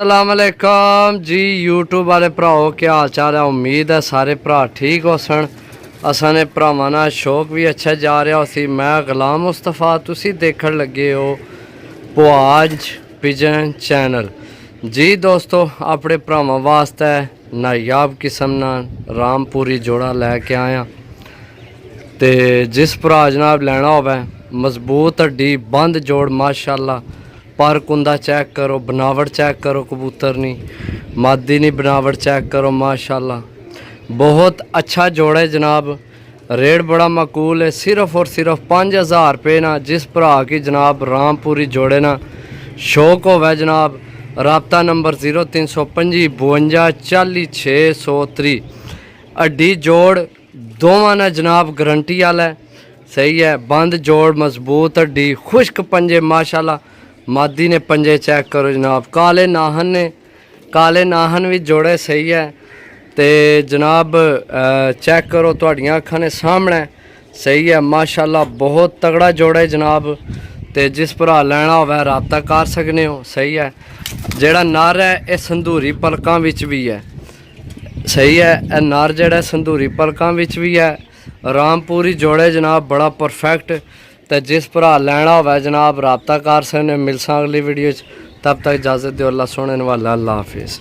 अस्सलामुअलैकुम जी यूट्यूब वाले भराओ क्या हाल चाल है। उम्मीद है सारे भरा ठीक हो सन। असाने भरावां नाल शौक भी अच्छा जा रहा सी। मैं गुलाम मुस्तफा, तुसी देखण लगे हो पुआज पिजन चैनल। जी दोस्तों, अपने भरावां वास्ते नायाब किस्म नाल रामपुरी जोड़ा लैके आया। तो जिस भरा जनाब लेना होवे मजबूत हड्डी बंद जोड़ माशाअल्लाह, पर कुंदा चेक करो, बनावट चेक करो, कबूतर नहीं मादी नहीं, बनावट चेक करो माशाल्लाह, बहुत अच्छा जोड़ा है जनाब। रेट बड़ा माकूल है, सिर्फ और सिर्फ 5000 रुपये ना। जिस भरा की जनाब रामपुरी जोड़े ना शौक होवे जनाब, राबता नंबर 0325 52 40 603। हड्डी जोड़ दोवां ने जनाब गारंटी वाला है, सही है। बंद जोड़ मजबूत हड्डी खुश्क पंजे माशाल्लाह, मादी ने पंजे चेक करो जनाब। काले नाहन ने, काले नाहन भी जोड़े सही है। तो जनाब चेक करो, तुहाड़ियां अखां ने सामने सही है माशाल्लाह, बहुत तगड़ा जोड़ा है जनाब। तो जिस भरा लेना होवे राबता कर सकने हो, सही है। जेड़ा नर है यह संधूरी पलकां विच भी है, सही है। यह नर जेड़ा संधूरी पलकां विच भी है। रामपुरी जोड़े जनाब बड़ा परफेक्ट। तो जिस भरा लेना होवे जनाब राबता कर सकने। मिलसा अगली वीडियो तब तक इजाज़त दो। अल्लाह सोहने वाला, अल्लाह हाफिज़।